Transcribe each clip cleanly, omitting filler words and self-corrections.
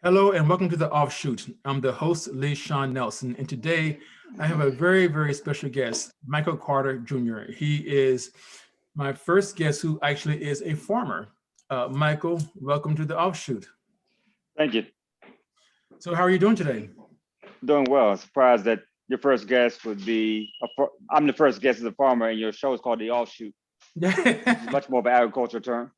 Hello and welcome to the Offshoot. I'm the host, Lee Sean Nelson, and today I have a very, very special guest, Michael Carter Jr. He is my first guest who actually is a farmer. Michael, welcome to the Offshoot. Thank you. So, how are you doing today? Doing well. Surprised that your first guest would be I'm the first guest as a farmer, and your show is called The Offshoot, which is much more of an agriculture term.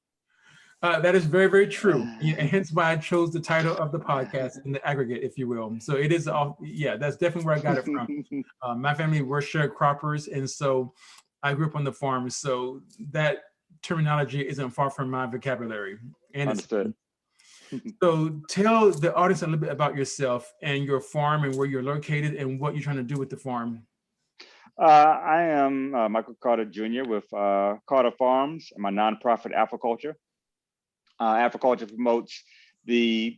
That is very, very true, and hence why I chose the title of the podcast in the aggregate, if you will. So it is all, yeah, that's definitely where I got it from. My family were sharecroppers, and so I grew up on the farm. So that terminology isn't far from my vocabulary. And it's, Understood. so tell the audience a little bit about yourself and your farm and where you're located and what you're trying to do with the farm. I am Michael Carter Jr. with Carter Farms and my nonprofit Africulture. Africulture promotes the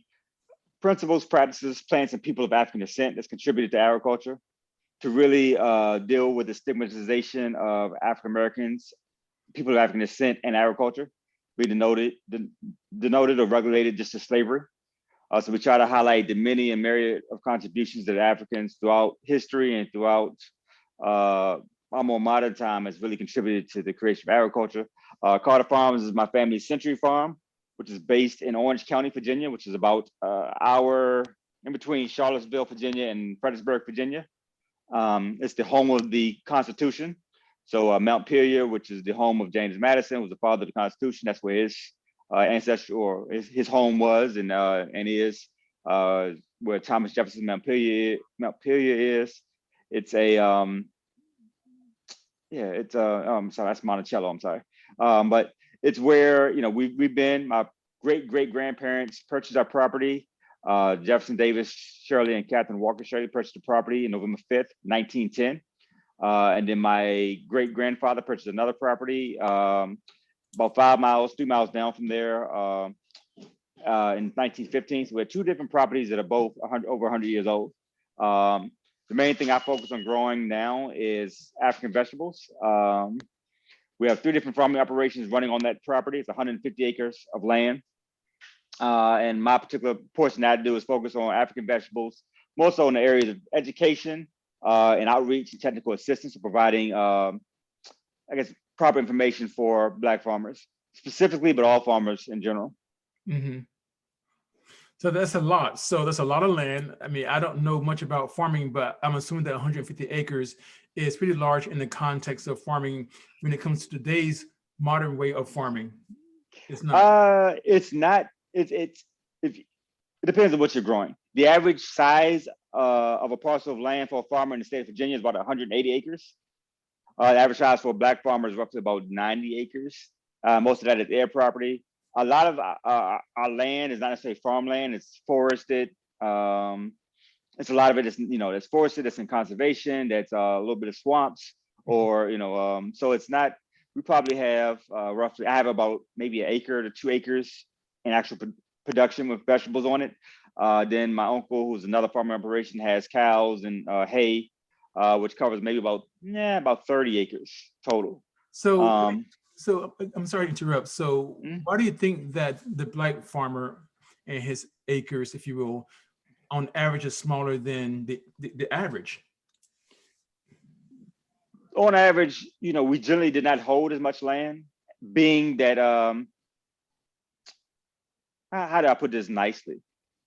principles, practices, plants, and people of African descent that's contributed to agriculture to really deal with the stigmatization of African Americans, people of African descent, and agriculture. We denoted or regulated just as slavery. So we try to highlight the many and myriad of contributions that Africans throughout history and throughout our more modern time has really contributed to the creation of agriculture. Carter Farms is my family's century farm, which is based in Orange County, Virginia, which is about an hour in between Charlottesville, Virginia, and Fredericksburg, Virginia. It's the home of the Constitution. So Mount Pelier, which is the home of James Madison, was the father of the Constitution. That's where his ancestry or his home was and is where Thomas Jefferson Mount Pelier is. It's a sorry, that's Monticello. I'm sorry, but it's where we've been. My great grandparents purchased our property. Jefferson Davis Shirley and Catherine Walker Shirley purchased the property on November 5th, 1910. And then my great grandfather purchased another property about 3 miles down from there in 1915. So we had two different properties that are both over 100 years old. The main thing I focus on growing now is African vegetables. We have 3 different farming operations running on that property. It's 150 acres of land. And my particular portion that I do is focus on African vegetables, more so in the areas of education and outreach and technical assistance, providing, proper information for Black farmers specifically, but all farmers in general. Mm-hmm. So that's a lot. So that's a lot of land. I mean, I don't know much about farming, but I'm assuming that 150 acres is pretty large in the context of farming when it comes to today's modern way of farming. It's not. It depends on what you're growing. The average size of a parcel of land for a farmer in the state of Virginia is about 180 acres. The average size for a Black farmer is roughly about 90 acres. Most of that is air property. A lot of our land is not necessarily farmland; it's forested. It's a lot of it is that's forested, that's in conservation, that's a little bit of swamps, or so it's not. We probably have roughly. I have about maybe 1 acre to 2 acres in actual production with vegetables on it. Then my uncle, who's another farming operation, has cows and hay, which covers maybe about 30 acres total. So I'm sorry to interrupt. So why do you think that the Black farmer and his acres, if you will, on average is smaller than the average? On average, we generally did not hold as much land, being that, how do I put this nicely?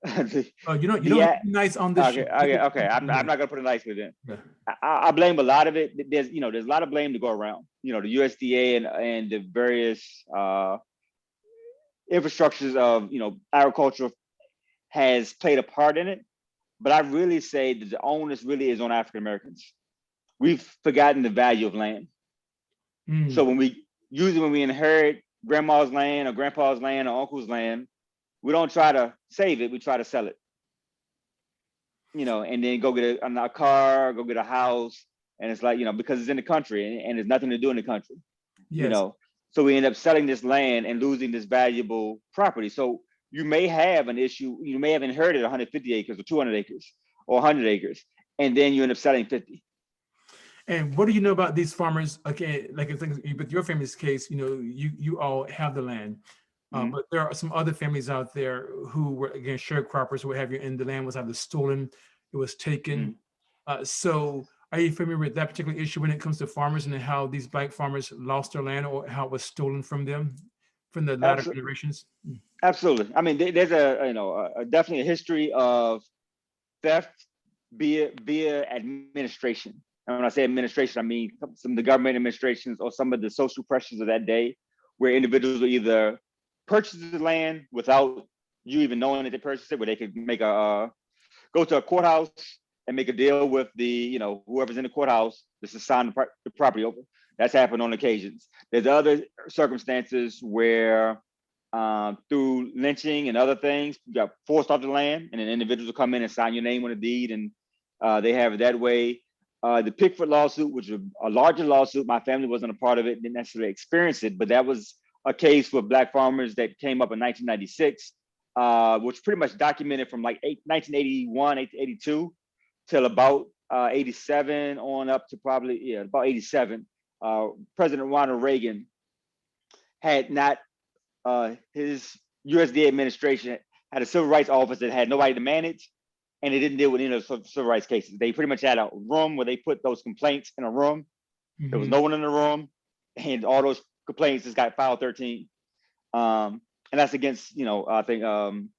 You don't have to be nice on this. Okay. I'm not gonna put it nicely then. Yeah. I blame a lot of it. There's a lot of blame to go around. The USDA and the various infrastructures of agriculture has played a part in it. But I really say that the onus really is on African Americans. We've forgotten the value of land. So when we inherit grandma's land or grandpa's land or uncle's land, we don't try to save it, we try to sell it. And then go get a car, go get a house. And it's like, because it's in the country and there's nothing to do in the country. Yes. So we end up selling this land and losing this valuable property. So you may have an issue, you may have inherited 150 acres or 200 acres or 100 acres, and then you end up selling 50. And what do you know about these farmers? Okay, like I think with your family's case, you all have the land. Mhm. But there are some other families out there who were, again, sharecroppers, what have you, and the land was either stolen, it was taken. Mhm. So are you familiar with that particular issue when it comes to farmers and how these Black farmers lost their land or how it was stolen from them from the latter Absolutely. generations? Absolutely. I mean, there's definitely a history of theft via administration. And when I say administration, I mean some of the government administrations or some of the social pressures of that day, where individuals will either purchase the land without you even knowing that they purchased it, where they could make a go to a courthouse and make a deal with the whoever's in the courthouse to sign the property over. That's happened on occasions. There's other circumstances where through lynching and other things, you got forced off the land, and then individuals will come in and sign your name on a deed, and they have it that way. The Pickford lawsuit, which was a larger lawsuit, my family wasn't a part of it, didn't necessarily experience it, but that was a case with Black farmers that came up in 1996, which pretty much documented from like 1981, 82 till about 87 on up to probably about 87. President Ronald Reagan had not his USDA administration had a civil rights office that had nobody to manage, and they didn't deal with any of those civil rights cases. They pretty much had a room where they put those complaints in a room. There was Mhm. no one in the room, and all those complaints just got filed 13. And that's against, I think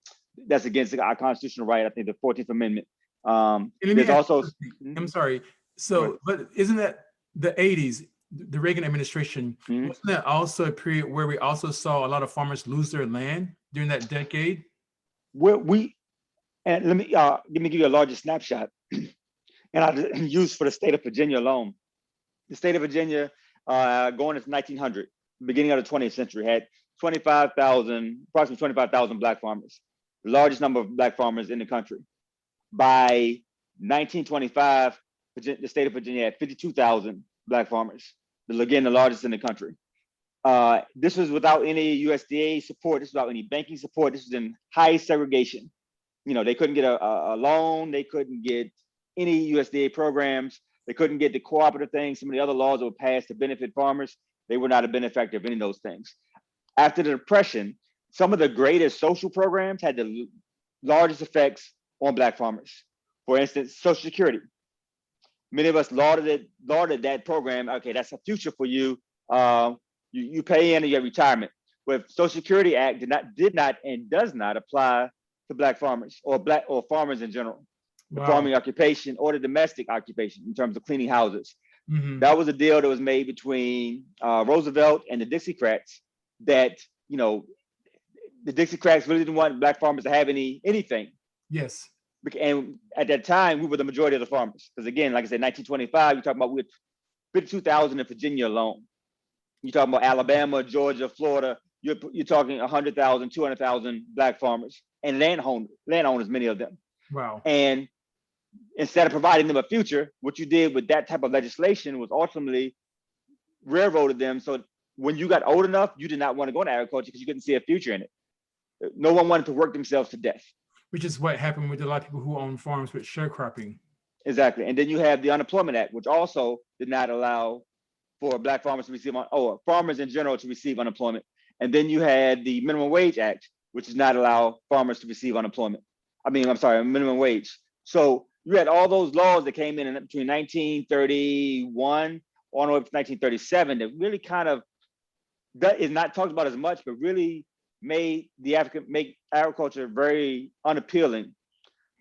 that's against our constitutional right. I think the 14th Amendment. And let me There's ask also, you something. I'm sorry. So, but isn't that the 80s, the Reagan administration, Mhm. wasn't that also a period where we also saw a lot of farmers lose their land during that decade? we and let me give you a larger snapshot, and I use for the state of Virginia alone. The state of Virginia, going into 1900, beginning of the 20th century, had 25,000, approximately 25,000 Black farmers, the largest number of Black farmers in the country. By 1925, the state of Virginia had 52,000 Black farmers, again, the largest in the country. This was without any USDA support. This was without any banking support. This was in high segregation. They couldn't get a loan. They couldn't get any USDA programs. They couldn't get the cooperative things. Some of the other laws that were passed to benefit farmers, they were not a benefactor of any of those things. After the Depression, some of the greatest social programs had the largest effects on Black farmers. For instance, Social Security. Many of us lauded that program. Okay, that's a future for you. You pay in and you have retirement. But Social Security Act did not and does not apply to Black farmers or farmers in general, the Wow. farming occupation or the domestic occupation in terms of cleaning houses. Hmm. That was a deal that was made between Roosevelt and the Dixiecrats that, the Dixiecrats really didn't want Black farmers to have anything. Yes. And at that time, we were the majority of the farmers. Because again, like I said, 1925, you're talking about we had 52,000 in Virginia alone. You're talking about Alabama, Georgia, Florida. You're talking 100,000, 200,000 Black farmers and landowners, many of them. Wow. And instead of providing them a future, what you did with that type of legislation was ultimately railroaded them. So when you got old enough, you did not want to go into agriculture because you couldn't see a future in it. No one wanted to work themselves to death. Which is what happened with a lot of people who own farms with sharecropping. Exactly. And then you have the Unemployment Act, which also did not allow for Black farmers to receive, farmers in general to receive unemployment. And then you had the Minimum Wage Act, which does not allow farmers to receive unemployment. Minimum wage. So you had all those laws that came in between 1931 on up to 1937 that really kind of, that is not talked about as much, but really make agriculture very unappealing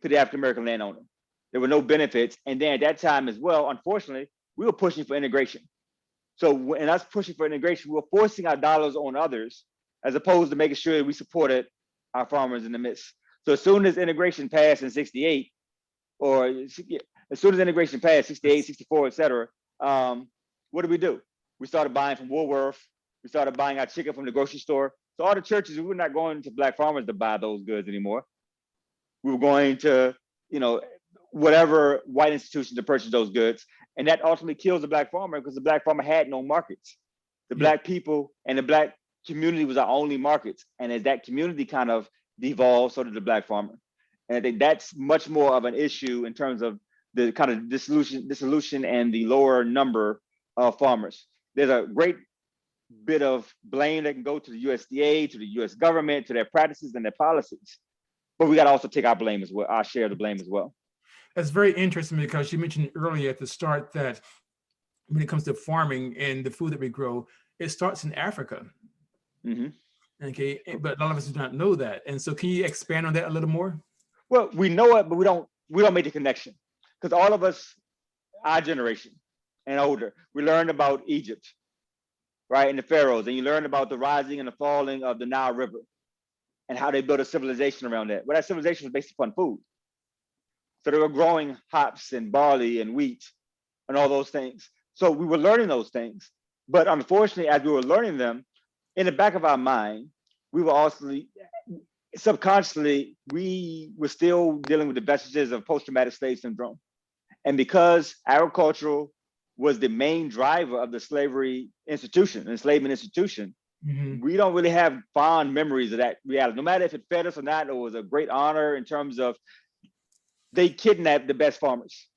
to the African American landowner. There were no benefits. And then at that time as well, unfortunately, we were pushing for integration. So in us pushing for integration, we were forcing our dollars on others as opposed to making sure we supported our farmers in the midst. So as soon as integration passed in 68, or as soon as integration passed, 68, 64, et cetera, what did we do? We started buying from Woolworth. We started buying our chicken from the grocery store. So all the churches, we were not going to Black farmers to buy those goods anymore. We were going to, whatever white institution to purchase those goods. And that ultimately kills the Black farmer because the Black farmer had no markets. The Black people and the Black community was our only markets. And as that community kind of devolved, so did the Black farmer. And I think that's much more of an issue in terms of the kind of dissolution and the lower number of farmers. There's a great bit of blame that can go to the USDA, to the US government, to their practices and their policies. But we got to also take our blame as well, our share of the blame as well. That's very interesting because you mentioned earlier at the start that when it comes to farming and the food that we grow, it starts in Africa. Mm-hmm. Okay, but a lot of us do not know that. And so can you expand on that a little more? Well, we know it, but we don't make the connection. Because all of us, our generation and older, we learned about Egypt, right? And the pharaohs, and you learn about the rising and the falling of the Nile River and how they built a civilization around that. Well, that civilization was based upon food. So they were growing hops and barley and wheat and all those things. So we were learning those things. But unfortunately, as we were learning them, in the back of our mind, we were also subconsciously, we were still dealing with the vestiges of post-traumatic slave syndrome. And because agricultural was the main driver of the slavery institution, enslavement institution, we don't really have fond memories of that reality. No matter if it fed us or not, it was a great honor in terms of they kidnapped the best farmers.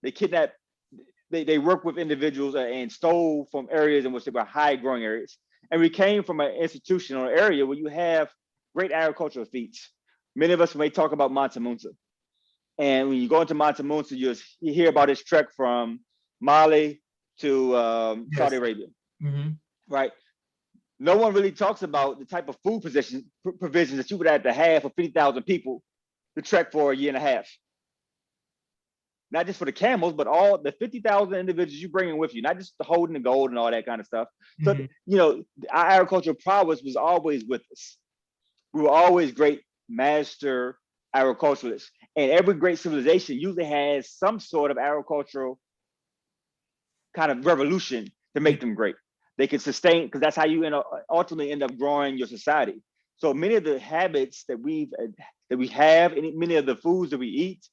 They worked with individuals and stole from areas in which they were high growing areas. And we came from an institutional area where you have great agricultural feats. Many of us may talk about Mansa Musa. And when you go into Mansa Musa, you hear about his trek from Mali to Saudi Arabia, right? No one really talks about the type of food provisions that you would have to have for 50,000 people to trek for a year and a half. Not just for the camels, but all the 50,000 individuals you bring in with you, not just the holding the gold and all that kind of stuff. So, you know, our agricultural prowess was always with us. We were always great master agriculturalists. And every great civilization usually has some sort of agricultural kind of revolution to make them great. They can sustain, because that's how you ultimately end up growing your society. So many of the habits that we have, and many of the foods that we eat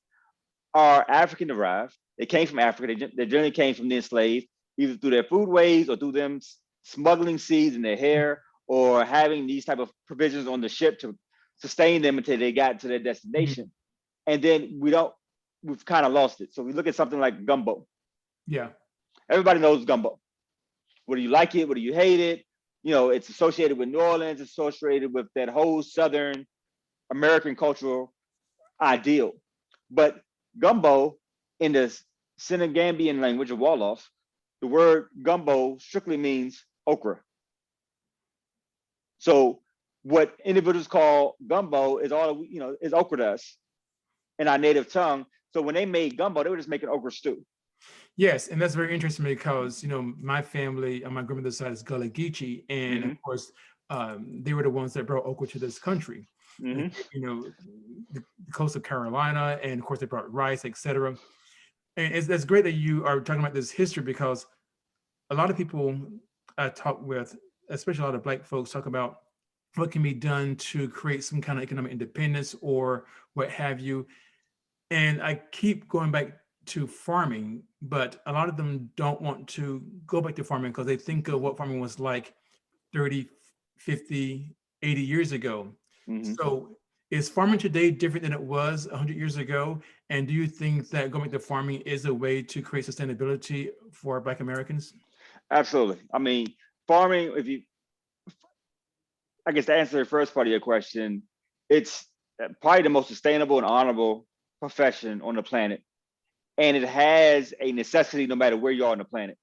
are African derived. They came from Africa. They generally came from the enslaved, either through their foodways or through them smuggling seeds in their hair or having these type of provisions on the ship to sustain them until they got to their destination. And then we've kind of lost it. So we look at something like gumbo. Yeah. Everybody knows gumbo. Whether you like it, whether you hate it, you know, it's associated with New Orleans, it's associated with that whole Southern American cultural ideal. But gumbo, in the Senegambian language of Wolof, the word gumbo strictly means okra. So what individuals call gumbo is all, you know, is okra to us in our native tongue. So when they made gumbo, they were just making okra stew. Yes, and that's very interesting because, you know, my family on my grandmother's side is Gullah Geechee, and of course, they were the ones that brought okra to this country. You know, the coast of Carolina, and of course they brought rice, etc. And that's great that you are talking about this history, because a lot of people I talk with, especially a lot of Black folks, talk about what can be done to create some kind of economic independence or what have you. And I keep going back to farming, but a lot of them don't want to go back to farming because they think of what farming was like 30, 50, 80 years ago. So is farming today different than it was 100 years ago? And do you think that going back to farming is a way to create sustainability for Black Americans? Absolutely. I mean, farming, I guess to answer the first part of your question, it's probably the most sustainable and honorable profession on the planet. And it has a necessity no matter where you are on the planet.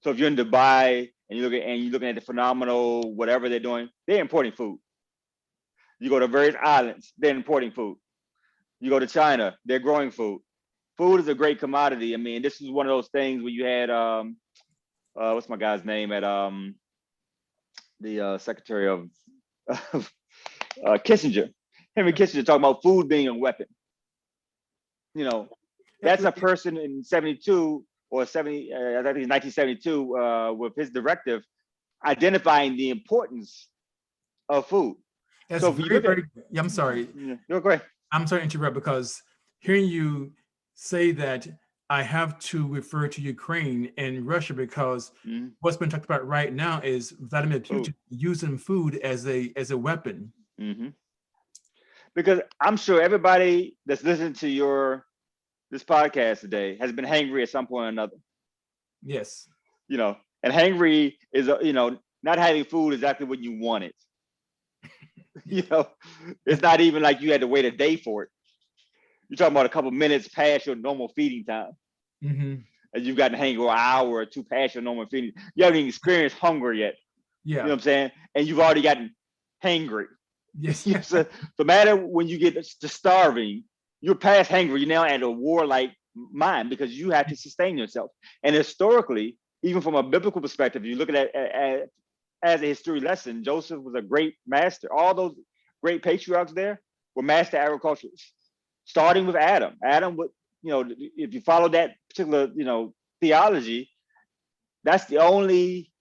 So if you're in Dubai and you're looking at the phenomenal whatever they're doing, they're importing food. You go to various islands, they're importing food. You go to China, they're growing food. Food is a great commodity. I mean, this is one of those things where you had what's my guy's name at the Secretary of Kissinger, Henry Kissinger, talking about food being a weapon. You know, that's a person in 72 or 70, I think it's 1972, with his directive identifying the importance of food. That's so very, yeah, I'm sorry. No, go ahead. I'm sorry to interrupt, because hearing you say that, I have to refer to Ukraine and Russia, because what's been talked about right now is Vladimir Putin using food as a weapon. Because I'm sure everybody that's listening to this podcast today has been hangry at some point or another. Yes. You know, And hangry is, not having food exactly when you want it. It's not even like you had to wait a day for it. You're talking about a couple minutes past your normal feeding time. Mm-hmm. And you've gotten hangry an hour or two past your normal feeding. You haven't even experienced hunger yet. Yeah. You know what I'm saying? And you've already gotten hangry. Yes. So no matter when you get to starving, you're past hangry. You're now at a warlike mind because you have to sustain yourself. And historically, even from a biblical perspective, you look at it as a history lesson, Joseph was a great master. All those great patriarchs there were master agriculturists, starting with Adam. Adam would, if you follow that particular, theology, that's the only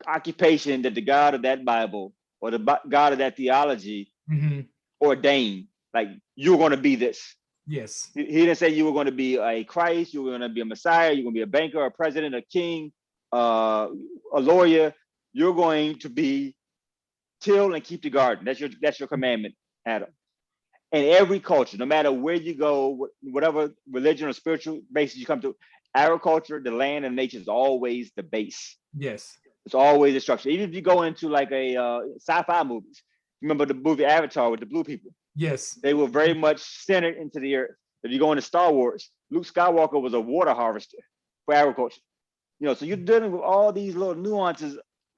occupation that the God of that Bible or the God of that theology Mm-hmm. ordained. Like, you're going to be this. Yes. He didn't say you were going to be a Christ, you were going to be a Messiah, you're going to be a banker, a president, a king, a lawyer. You're going to be till and keep the garden. That's your commandment, Adam. And every culture, no matter where you go, whatever religion or spiritual basis you come to, agriculture, the land and nature is always the base. Yes. It's always the structure. Even if you go into like a sci-fi movies, remember the movie Avatar with the blue people? Yes. They were very much centered into the earth. If you go into Star Wars, Luke Skywalker was a water harvester for agriculture. So you're dealing with all these little nuances.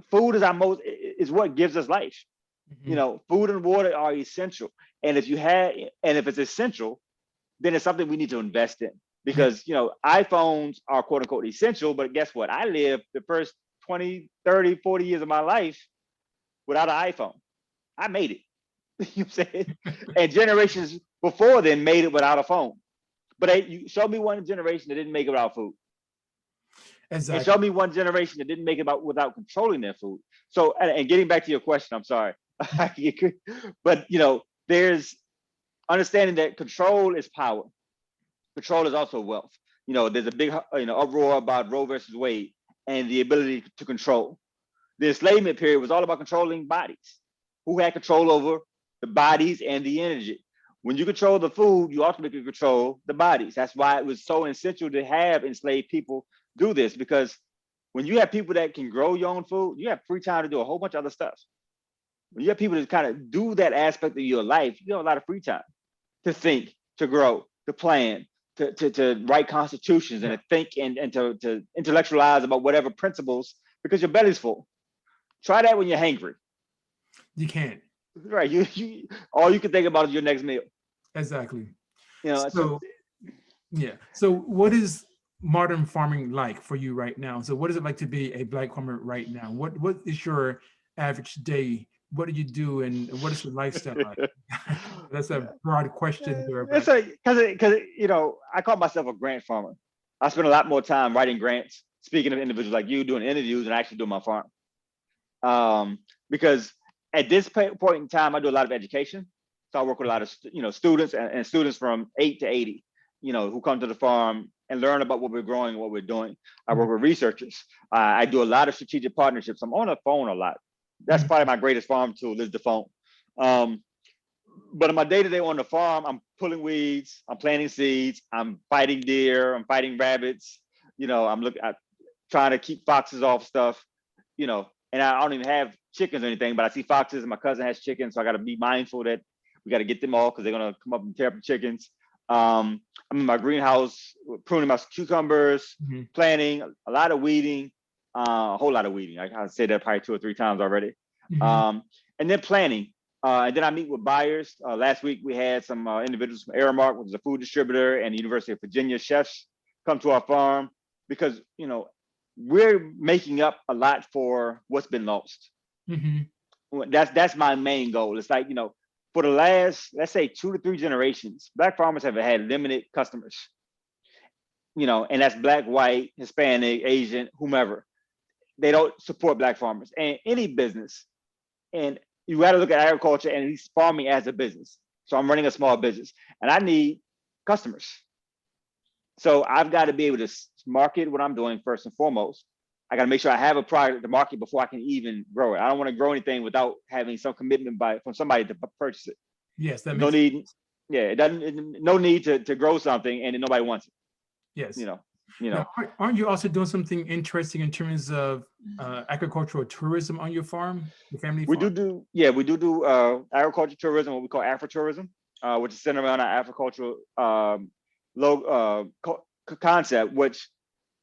Food is what gives us life. Mm-hmm. Food and water are essential. And if it's essential, then it's something we need to invest in. Because iPhones are quote unquote essential, but guess what? I lived the first 20, 30, 40 years of my life without an iPhone. I made it. You know what I'm saying? And generations before then made it without a phone. But you show me one generation that didn't make it without food. Exactly. And show me one generation that didn't make it without controlling their food. So, and getting back to your question, I'm sorry. But, there's understanding that control is power. Control is also wealth. There's a big, uproar about Roe versus Wade and the ability to control. The enslavement period was all about controlling bodies. Who had control over the bodies and the energy? When you control the food, you ultimately control the bodies. That's why it was so essential to have enslaved people do this, because when you have people that can grow your own food, you have free time to do a whole bunch of other stuff. When you have people that kind of do that aspect of your life, you have a lot of free time to think, to grow, to plan, to write constitutions and to think and to intellectualize about whatever principles, because your belly's full. Try that when you're hangry. You can't. Right. You all you can think about is your next meal. Exactly. So yeah. So what is modern farming like for you right now? So what is it like to be a Black farmer right now? What is your average day? What do you do, and what is your lifestyle like? That's a broad question there. Because I call myself a grant farmer. I spend a lot more time writing grants, speaking of individuals like you, doing interviews, and actually doing my farm. Because at this point in time, I do a lot of education. So I work with a lot of students and students from 8 to 80, who come to the farm and learn about what we're growing and what we're doing. I work with researchers. I do a lot of strategic partnerships. I'm on the phone a lot. That's probably my greatest farm tool is the phone. But in my day-to-day on the farm, I'm pulling weeds, I'm planting seeds, I'm fighting deer, I'm fighting rabbits. I'm trying to keep foxes off stuff. And I don't even have chickens or anything, but I see foxes and my cousin has chickens. So I got to be mindful that we got to get them all because they're going to come up and tear up the chickens. I'm in my greenhouse, pruning my cucumbers, planting, a lot of weeding, a whole lot of weeding. I said that probably 2 or 3 times already. And then planting. And then I meet with buyers. Last week, we had some individuals from Aramark, which is a food distributor, and the University of Virginia chefs come to our farm because, we're making up a lot for what's been lost. That's my main goal. It's like, for the last, let's say 2 to 3 generations, Black farmers have had limited customers, and that's Black, white, Hispanic, Asian, whomever. They don't support Black farmers and any business. And you got to look at agriculture and at least farming as a business. So I'm running a small business and I need customers. So I've got to be able to market what I'm doing first and foremost. I got to make sure I have a product to market before I can even grow it. I don't want to grow anything without having some commitment from somebody to purchase it. Yes, that makes sense. Yeah, it doesn't. No need to grow something and then nobody wants it. Yes. You Now, know, aren't you also doing something interesting in terms of agricultural tourism on your farm, your family we farm? do agriculture tourism, what we call Afro-tourism, which is centered around our agricultural concept, which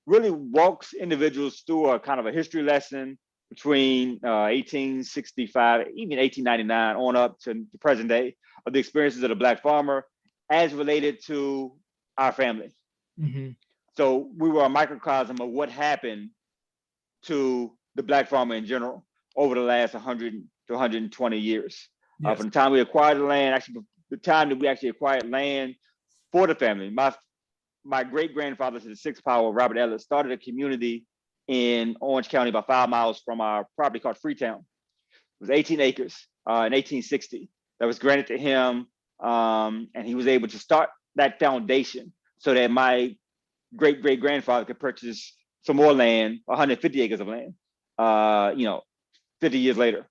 really walks individuals through a kind of a history lesson between 1865, even 1899 on up to the present day of the experiences of the Black farmer as related to our family. Mm-hmm. So we were a microcosm of what happened to the Black farmer in general over the last 100 to 120 years. Yes. From the time we acquired the land, actually the time that we actually acquired land for the family. My great grandfather, to the sixth power, Robert Ellis, started a community in Orange County, about 5 miles from our property called Freetown. It was 18 acres in 1860 that was granted to him, and he was able to start that foundation so that my great great grandfather could purchase some more land, 150 acres of land, 50 years later.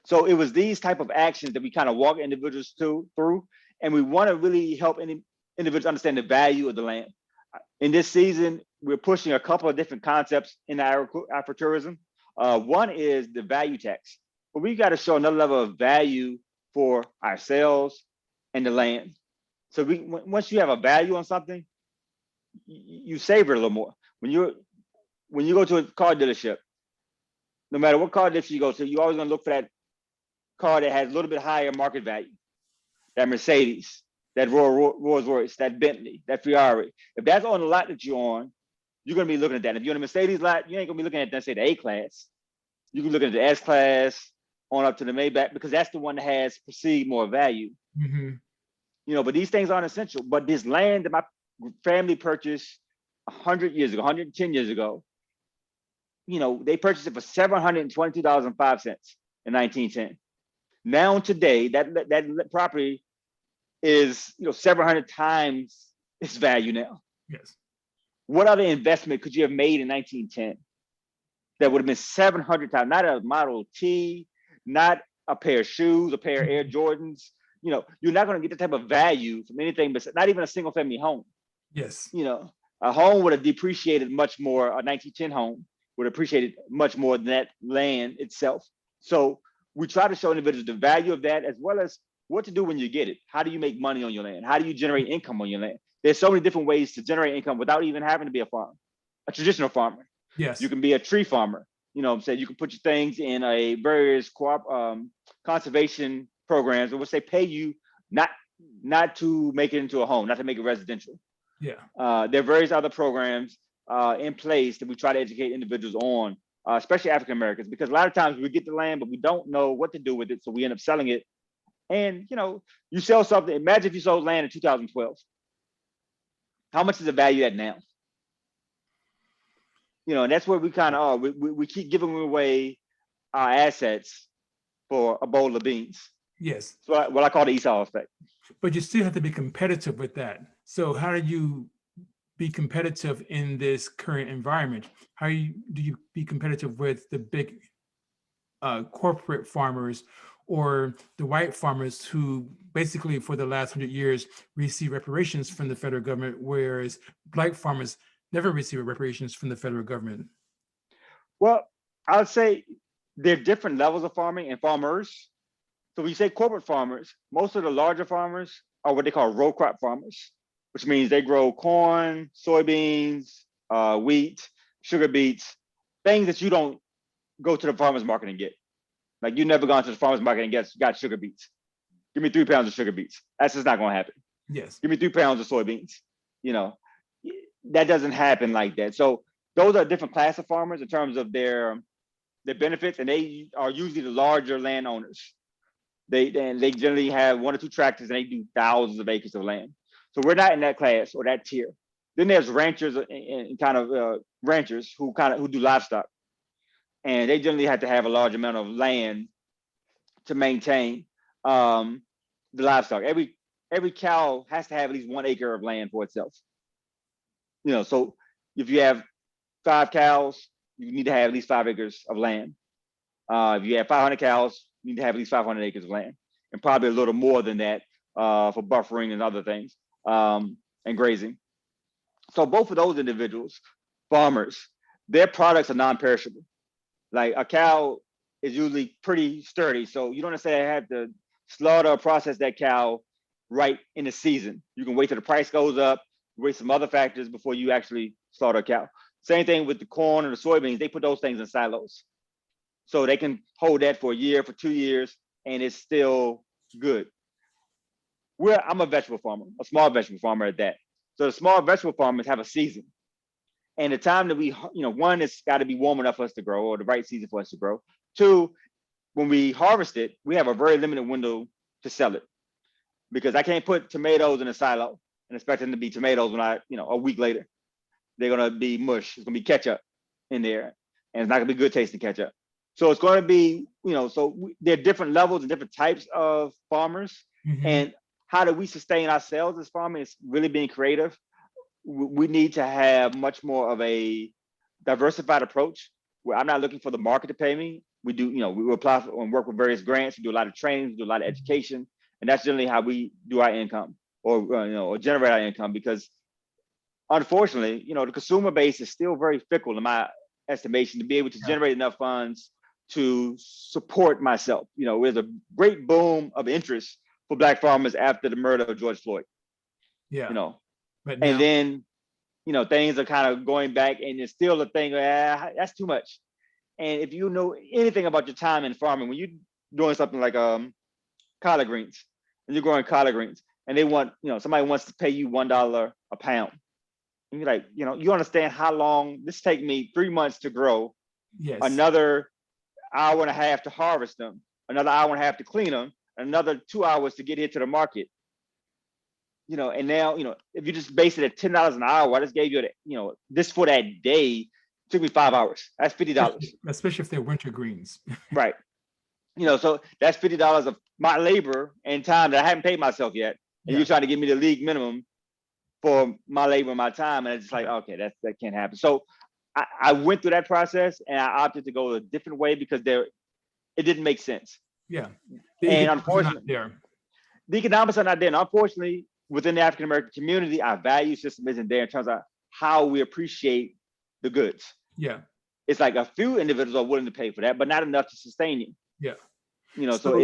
So it was these type of actions that we kind of walk individuals through, and we want to really help individuals understand the value of the land. In this season, we're pushing a couple of different concepts in agritourism. One is the value tax, but we got to show another level of value for ourselves and the land. So once you have a value on something, you savor it a little more. When you go to a car dealership, no matter what car dealership you go to, you're always going to look for that car that has a little bit higher market value. That Mercedes, that Rolls Royce, that Bentley, that Ferrari. If that's on the lot that you're on, you're going to be looking at that. If you're in a Mercedes lot, you ain't going to be looking at, let's say, the A class. You can look at the S class on up to the Maybach, because that's the one that has perceived more value. Mm-hmm. But these things aren't essential. But this land that my family purchased 100 years ago, 110 years ago, they purchased it for $722.05 in 1910. Now today, that property is 700 times its value now. Yes. What other investment could you have made in 1910 that would have been 700 times? Not a Model T, not a pair of shoes, a pair of Air Jordans. You're not going to get the type of value from anything, but not even a single family home. Yes. A home would have depreciated much more. A 1910 home would have appreciated much more than that land itself. So we try to show individuals the value of that, as well as what to do when you get it. How do you make money on your land? How do you generate income on your land? There's so many different ways to generate income without even having to be a farmer, a traditional farmer. Yes. You can be a tree farmer. You can put your things in a various conservation programs in which they pay you not to make it into a home, not to make it residential. Yeah. There are various other programs in place that we try to educate individuals on, especially African Americans, because a lot of times we get the land, but we don't know what to do with it. So we end up selling it. And, you sell something. Imagine if you sold land in 2012. How much is the value at now? And that's where we kind of are. We keep giving away our assets for a bowl of beans. Yes. So what I call the Esau effect. But you still have to be competitive with that. So how do you be competitive in this current environment? How do you be competitive with the big corporate farmers or the white farmers who basically for the last 100 years receive reparations from the federal government, whereas Black farmers never receive reparations from the federal government? Well, I would say there are different levels of farming and farmers. So when you say corporate farmers, most of the larger farmers are what they call row crop farmers, which means they grow corn, soybeans, wheat, sugar beets, things that you don't go to the farmer's market and get. Like you never gone to the farmer's market and got sugar beets. Give me 3 pounds of sugar beets. That's just not going to happen. Yes. Give me 3 pounds of soybeans. That doesn't happen like that. So those are different class of farmers in terms of their benefits, and they are usually the larger landowners. They generally have 1 or 2 tractors and they do thousands of acres of land. So we're not in that class or that tier. Then there's ranchers and kind of ranchers who do livestock, and they generally have to have a large amount of land to maintain the livestock. Every cow has to have at least 1 acre of land for itself. So if you have 5 cows, you need to have at least 5 acres of land. If you have 500 cows, you need to have at least 500 acres of land, and probably a little more than that for buffering and other things and grazing. So both of those individuals, farmers, their products are non-perishable. Like a cow is usually pretty sturdy, so you don't necessarily have to slaughter or process that cow right in the season. You can wait till the price goes up, wait some other factors before you actually slaughter a cow. Same thing with the corn and the soybeans. They put those things in silos, so they can hold that for a year, for 2 years, and it's still good. I'm a vegetable farmer, a small vegetable farmer at that. So the small vegetable farmers have a season. And the time that we, one, it's got to be warm enough for us to grow, or the right season for us to grow. Two, when we harvest it, we have a very limited window to sell it, because I can't put tomatoes in a silo and expect them to be tomatoes when a week later, they're going to be mush. It's going to be ketchup in there, and it's not going to be good tasting ketchup. So it's going to be, there are different levels and different types of farmers. Mm-hmm. And how do we sustain ourselves as farmers? It's really being creative. We need to have much more of a diversified approach, where I'm not looking for the market to pay me. We do, we apply for and work with various grants. We do a lot of training, we do a lot of education, and that's generally how we do our income, or generate our income. Because unfortunately, the consumer base is still very fickle, in my estimation, to be able to generate enough funds to support myself. There's a great boom of interest for Black farmers after the murder of George Floyd. But now, and then, things are kind of going back, and it's still a thing. That's too much. And if you know anything about your time in farming, when you're doing something like collard greens, and you're growing collard greens, and they want, somebody wants to pay you $1 a pound, and you're like, you understand how long this take me? 3 months to grow, another hour and a half to harvest them, another hour and a half to clean them, another 2 hours to get here to the market. And now, if you just base it at $10 an hour, I just gave you, this for that day, took me 5 hours. That's $50. Especially if they're winter greens. Right. So that's $50 of my labor and time that I haven't paid myself yet. And you're trying to give me the league minimum for my labor and my time. And it's just like, okay, that can't happen. So I went through that process, and I opted to go a different way because it didn't make sense. Yeah. And unfortunately, the economics are not there. And unfortunately, within the African American community, our value system isn't there in terms of how we appreciate the goods. Yeah. It's like a few individuals are willing to pay for that, but not enough to sustain you. Yeah. So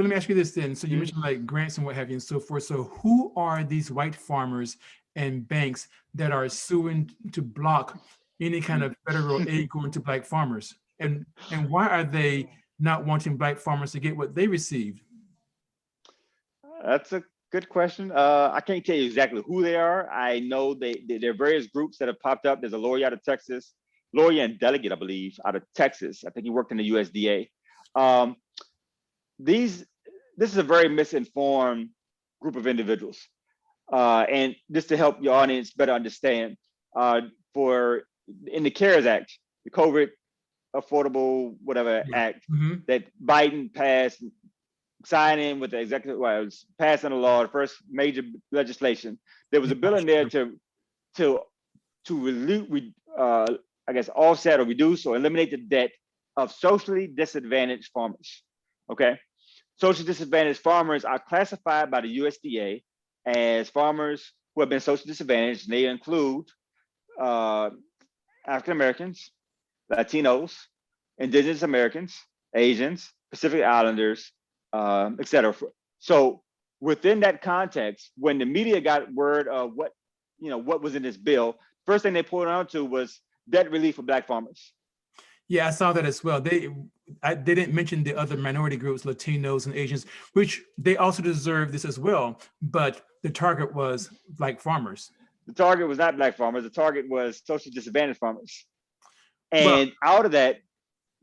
let me ask you this then. So you mentioned like grants and what have you and so forth. So who are these white farmers and banks that are suing to block any kind of federal aid going to Black farmers? And why are they not wanting Black farmers to get what they received? That's a good question. I can't tell you exactly who they are. I know there are various groups that have popped up. There's a lawyer out of Texas, lawyer and delegate, I believe, out of Texas. I think he worked in the USDA. This is a very misinformed group of individuals. And just to help your audience better understand, in the CARES Act, the COVID Affordable whatever Act that Biden passed, signed in with the executive, well, it was passing a law, the first major legislation. There was a bill in there to offset or reduce or eliminate the debt of socially disadvantaged farmers. Okay, socially disadvantaged farmers are classified by the USDA as farmers who have been socially disadvantaged, and they include African Americans, Latinos, Indigenous Americans, Asians, Pacific Islanders, et cetera. So within that context, when the media got word of what was in this bill, first thing they pulled on to was debt relief for Black farmers. Yeah, I saw that as well. They didn't mention the other minority groups, Latinos and Asians, which they also deserve this as well. But the target was Black farmers. The target was not Black farmers. The target was socially disadvantaged farmers. And out of that,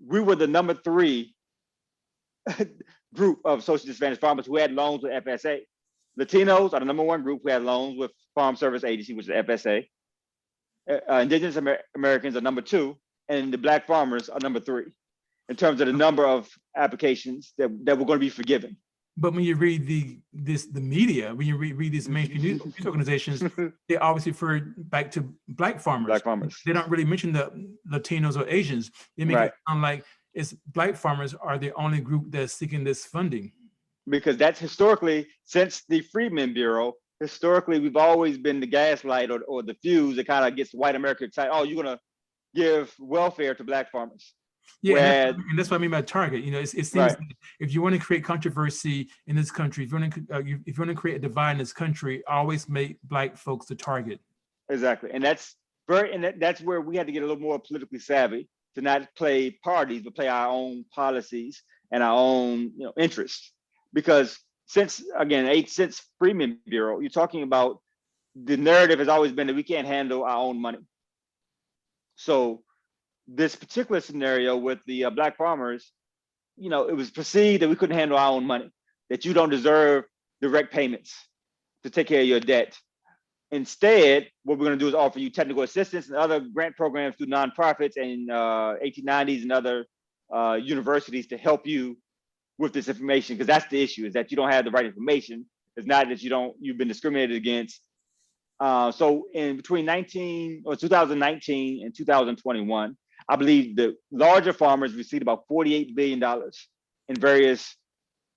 we were the number 3 group of socially disadvantaged farmers who had loans with FSA. Latinos are the number 1 group who had loans with Farm Service Agency, which is FSA. Indigenous Americans are number 2, and the Black farmers are number 3 in terms of the number of applications that were going to be forgiven. But when you read the media, when you read these mainstream news organizations, they always refer back to Black farmers. Black farmers. They don't really mention the Latinos or Asians. They make it sound like it's Black farmers are the only group that's seeking this funding. Because that's historically, since the Freedmen Bureau, historically we've always been the gaslight or the fuse that kind of gets white America excited. Oh, you're gonna give welfare to Black farmers. Yeah, Whereas, and that's what I mean by target. It seems right, that if you want to create controversy in this country, if you want to create a divide in this country, always make Black folks the target. exactly, and that's where we had to get a little more politically savvy to not play parties but play our own policies and our own interests. Because since Freeman Bureau, you're talking about the narrative has always been that we can't handle our own money. So this particular scenario with the Black farmers, it was perceived that we couldn't handle our own money, that you don't deserve direct payments to take care of your debt. Instead, what we're going to do is offer you technical assistance and other grant programs through nonprofits and 1890s and other universities to help you with this information, because that's the issue, is that you don't have the right information. It's not that you've been discriminated against. So in between 2019 and 2021, I believe the larger farmers received about $48 billion in various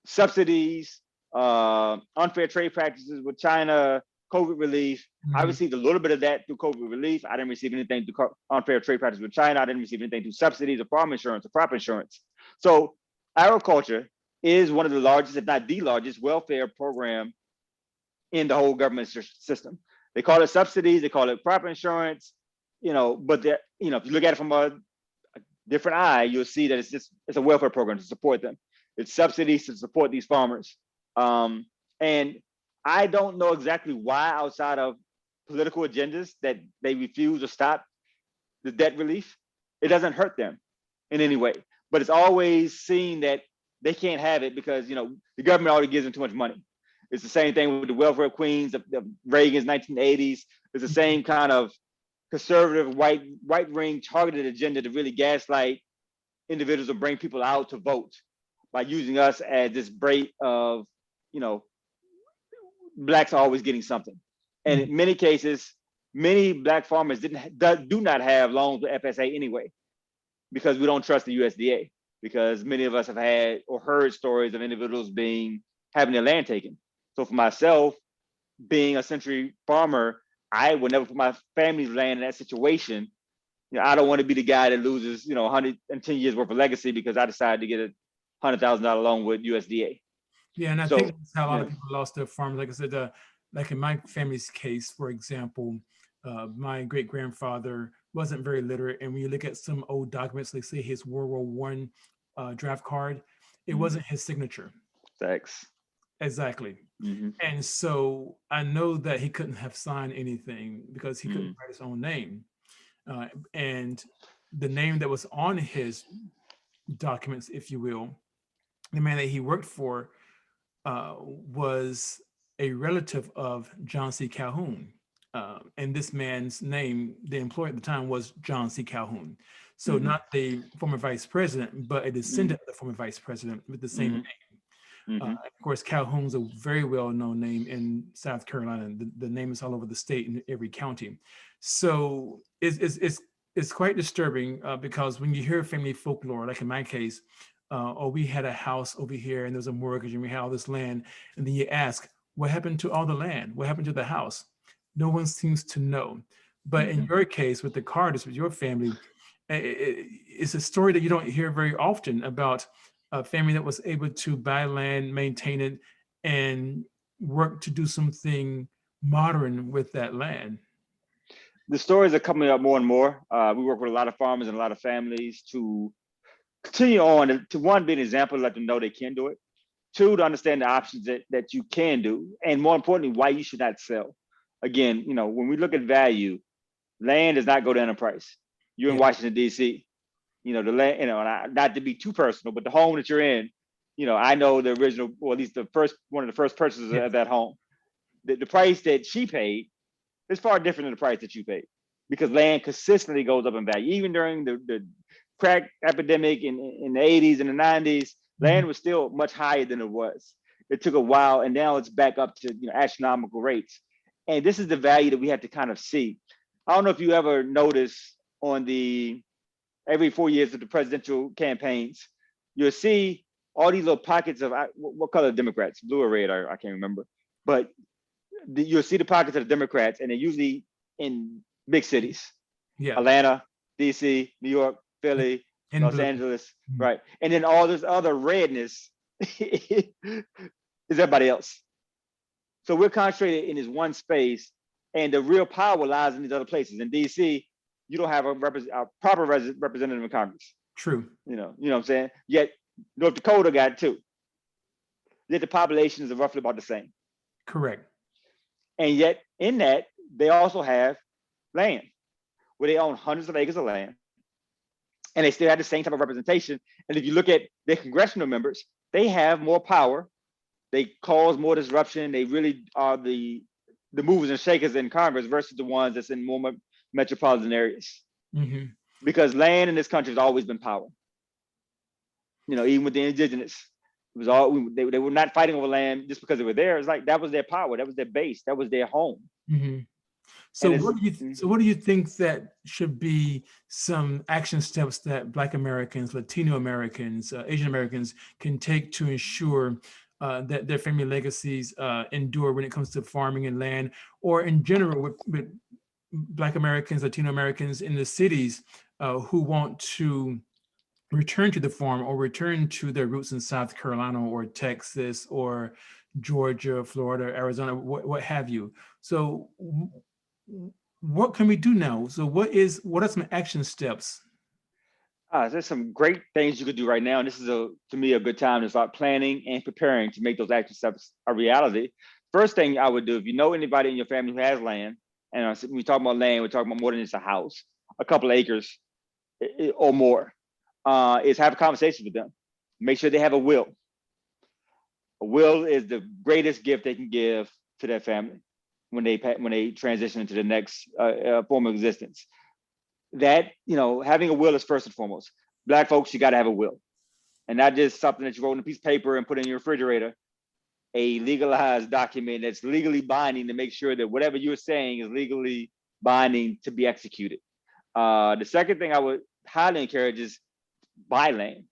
subsidies, unfair trade practices with China, COVID relief. I received a little bit of that through COVID relief. I didn't receive anything through unfair trade practices with China. I didn't receive anything through subsidies or farm insurance or crop insurance. So agriculture is one of the largest, if not the largest, welfare program in the whole government system. They call it subsidies, they call it crop insurance, but if you look at it from a different eye, you'll see that it's a welfare program to support them. It's subsidies to support these farmers. And I don't know exactly why, outside of political agendas, that they refuse to stop the debt relief. It doesn't hurt them in any way, but it's always seen that they can't have it because the government already gives them too much money. It's the same thing with the welfare queens of Reagan's 1980s. It's the same kind of conservative right wing targeted agenda to really gaslight individuals and bring people out to vote by using us as this bait of, Blacks are always getting something. And in many cases, many Black farmers do not have loans with FSA anyway, because we don't trust the USDA, because many of us have had or heard stories of individuals having their land taken. So for myself, being a century farmer, I would never put my family's land in that situation. I don't want to be the guy that loses, 110 years worth of legacy because I decided to get a $100,000 loan with USDA. Yeah, and I think that's how a lot of people lost their farms. Like I said, like in my family's case, for example, my great grandfather wasn't very literate, and when you look at some old documents, like say his World War I draft card, it wasn't his signature. Thanks. Exactly. And so I know that he couldn't have signed anything because he couldn't write his own name. And the name that was on his documents, if you will, the man that he worked for was a relative of John C. Calhoun. And this man's name, the employer at the time, was John C. Calhoun. So not the former vice president, but a descendant of the former vice president with the same name. Of course, Calhoun's a very well-known name in South Carolina. The name is all over the state in every county. So it's quite disturbing because when you hear family folklore, like in my case, we had a house over here and there's a mortgage and we had all this land, and then you ask, what happened to all the land? What happened to the house? No one seems to know. But in your case, with the Carters, with your family, it's a story that you don't hear very often about a family that was able to buy land, maintain it, and work to do something modern with that land. The stories are coming up more and more. We work with a lot of farmers and a lot of families to continue on to, one, be an example, let them know they can do it. Two, to understand the options that you can do. And more importantly, why you should not sell. Again, when we look at value, land does not go down in price. You're in Washington, D.C. The land, not to be too personal, but the home that you're in, I know the original, or at least one of the first purchases of that home. The price that she paid is far different than the price that you paid, because land consistently goes up in value. Even during the crack epidemic in the 80s and the 90s, land was still much higher than it was. It took a while, and now it's back up to astronomical rates. And this is the value that we have to kind of see. I don't know if you ever notice on every 4 years of the presidential campaigns, you'll see all these little pockets of what color Democrats, blue or red, I can't remember. But you'll see the pockets of the Democrats, and they're usually in big cities, Yeah. Atlanta, DC, New York, Philly, In Los blue. Angeles, right? And then all this other redness is everybody else. So we're concentrated in this one space, and the real power lies in these other places. In DC, you don't have a proper representative in Congress. True. You know what I'm saying? Yet North Dakota got it too. Yet the population is roughly about the same. Correct. And yet in that, they also have land where they own hundreds of acres of land. And they still have the same type of representation. And if you look at their congressional members, they have more power. They cause more disruption. They really are the movers and shakers in Congress versus the ones that's in more metropolitan areas. Mm-hmm. Because land in this country has always been power. You know, even with the indigenous, it was all they were not fighting over land just because they were there. It's like that was their power, that was their base, that was their home. Mm-hmm. So what do you think that should be some action steps that Black Americans, Latino Americans, Asian Americans can take to ensure that their family legacies endure when it comes to farming and land, or in general with Black Americans, Latino Americans in the cities who want to return to the farm or return to their roots in South Carolina or Texas or Georgia, Florida, Arizona, what have you. So what can we do now? So what are some action steps? There's some great things you could do right now. And this is, to me, a good time to start planning and preparing to make those action steps a reality. First thing I would do, if you know anybody in your family who has land, and when we talk about land, we're talking about more than just a house, a couple of acres or more, is have a conversation with them. Make sure they have a will. A will is the greatest gift they can give to their family when they transition into the next form of existence. That, having a will is first and foremost. Black folks, you got to have a will, and not just something that you wrote on a piece of paper and put in your refrigerator. A legalized document that's legally binding to make sure that whatever you're saying is legally binding to be executed. The second thing I would highly encourage is buy land.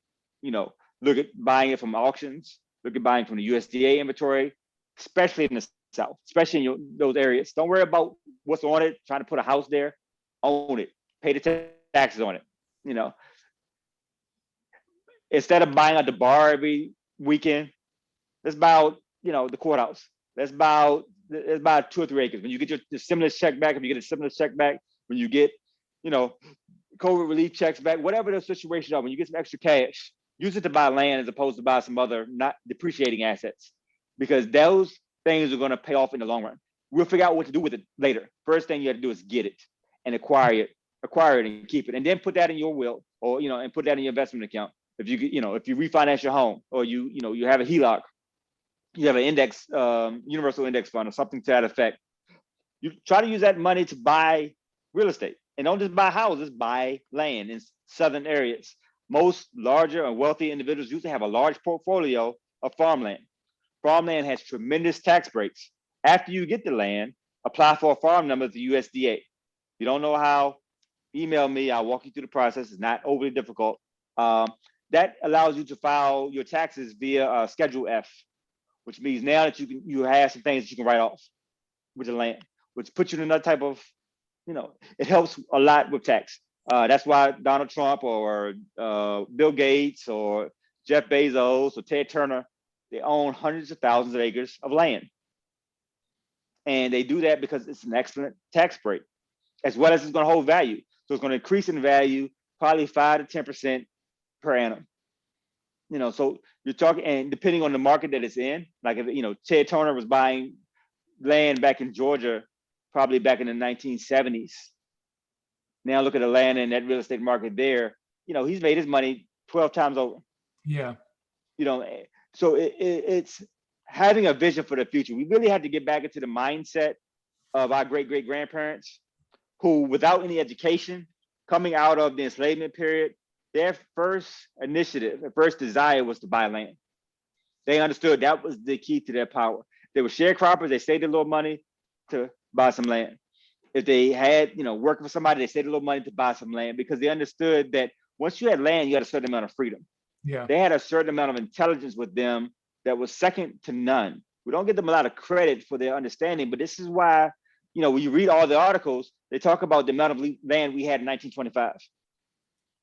Look at buying it from auctions. Look at buying from the USDA inventory, especially in the South, especially in those areas. Don't worry about what's on it, trying to put a house there. Own it. Pay the taxes on it. Instead of buying out the bar every weekend, let's buy out, the courthouse. Let's buy out 2 or 3 acres. When you get the stimulus check back, if you get a stimulus check back, when you get, COVID relief checks back, whatever the situation are, when you get some extra cash, use it to buy land as opposed to buy some other not depreciating assets, because those things are going to pay off in the long run. We'll figure out what to do with it later. First thing you have to do is get it and acquire it and keep it, and then put that in your will, or and put that in your investment account. If you refinance your home, or you have a HELOC, you have an index, universal index fund or something to that effect. You try to use that money to buy real estate, and don't just buy houses, buy land in southern areas. Most larger and wealthy individuals usually have a large portfolio of farmland. Farmland has tremendous tax breaks. After you get the land, apply for a farm number to the USDA. If you don't know how, email me. I'll walk you through the process. It's not overly difficult. That allows you to file your taxes via Schedule F, which means now that you have some things that you can write off with the land, which puts you in another type of, it helps a lot with tax. That's why Donald Trump or Bill Gates or Jeff Bezos or Ted Turner, they own hundreds of thousands of acres of land. And they do that because it's an excellent tax break, as well as it's going to hold value. So it's going to increase in value, probably 5 to 10% per annum. So you're talking, and depending on the market that it's in, like if Ted Turner was buying land back in Georgia, probably back in the 1970s. Now look at the land in that real estate market there. He's made his money 12 times over. Yeah. So it's having a vision for the future. We really had to get back into the mindset of our great-great-grandparents, who, without any education, coming out of the enslavement period, their first initiative, their first desire was to buy land. They understood that was the key to their power. They were sharecroppers. They saved a little money to buy some land. If they had, working for somebody, they saved a little money to buy some land, because they understood that once you had land, you had a certain amount of freedom. Yeah. They had a certain amount of intelligence with them that was second to none. We don't give them a lot of credit for their understanding, but this is why, when you read all the articles, they talk about the amount of land we had in 1925.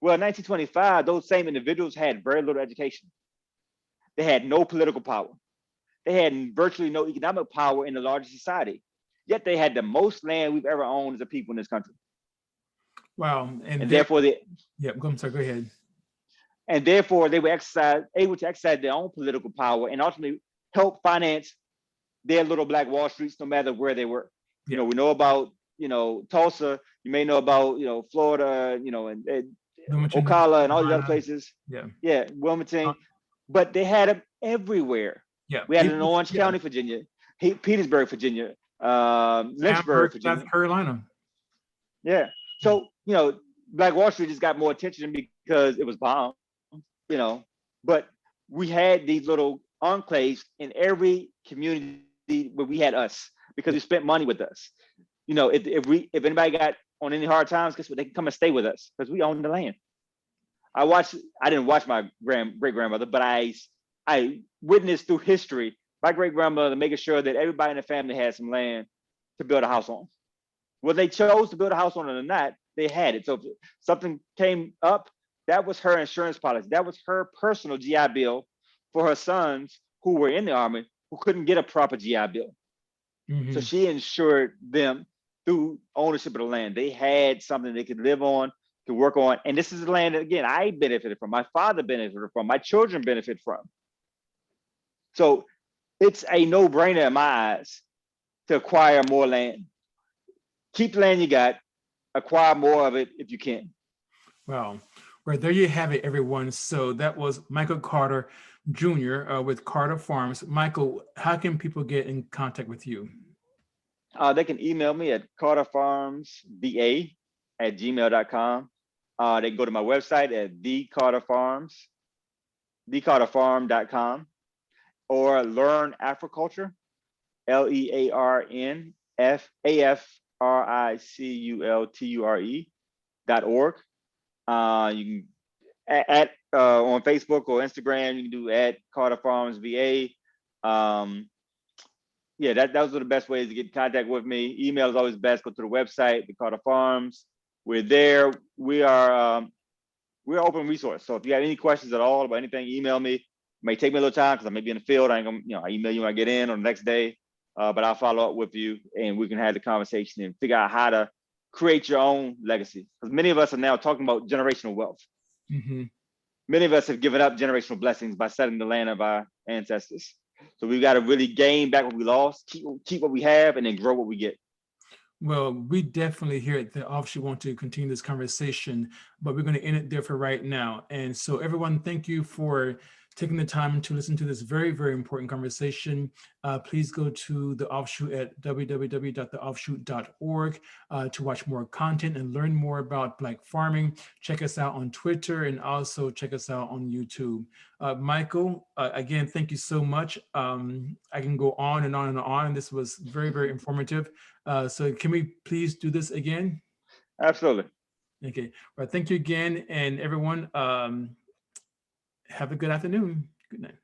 Well, in 1925, those same individuals had very little education. They had no political power. They had virtually no economic power in the larger society. Yet they had the most land we've ever owned as a people in this country. Wow. And therefore, go ahead. And therefore, they were able to exercise their own political power and ultimately help finance their little Black Wall Streets, no matter where they were. We know about, Tulsa. You may know about, Florida, and Ocala and all these other places. Wilmington. But they had them everywhere. We had it in Orange County, Virginia, Petersburg, Virginia, Lynchburg, Virginia, South Carolina. So, Black Wall Street just got more attention because it was bombed, but we had these little enclaves in every community where we had us because we spent money with us. If anybody got on any hard times, guess what? They can come and stay with us because we own the land. I didn't watch my great grandmother, but I witnessed through history my great grandmother making sure that everybody in the family had some land to build a house on. Whether they chose to build a house on it or not, they had it. So if something came up, that was her insurance policy. That was her personal GI Bill for her sons who were in the Army who couldn't get a proper GI Bill. So she insured them through ownership of the land. They had something they could live on, could work on. And this is the land that, again, I benefited from, my father benefited from, my children benefit from. So it's a no-brainer in my eyes to acquire more land. Keep the land you got, acquire more of it if you can. Wow. Well, there you have it, everyone. So that was Michael Carter Jr. With Carter Farms. Michael, how can people get in contact with you? They can email me at carterfarmsva@gmail.com. They can go to my website at thecarterfarm.com, or Learn Africulture, LearnAfriculture.org. You can on Facebook or Instagram, you can do at Carter Farms VA. Those are the best ways to get in contact with me. Email is always best. Go to the website, the Carter Farms. We're there. We're open resource. So if you have any questions at all about anything, email me. It may take me a little time because I may be in the field. I email you when I get in or the next day. But I'll follow up with you and we can have the conversation and figure out how to create your own legacy. Because many of us are now talking about generational wealth. Many of us have given up generational blessings by selling the land of our ancestors. So we've got to really gain back what we lost, keep what we have, and then grow what we get. Well, we definitely here at the Offshoot want to continue this conversation, but we're going to end it there for right now. And so everyone, thank you for taking the time to listen to this very, very important conversation. Please go to the Offshoot at www.theoffshoot.org to watch more content and learn more about Black farming. Check us out on Twitter and also check us out on YouTube. Michael, again, thank you so much. I can go on and on and on. This was very, very informative. So can we please do this again? Absolutely. Okay. Well, thank you again. And everyone, have a good afternoon. Good night.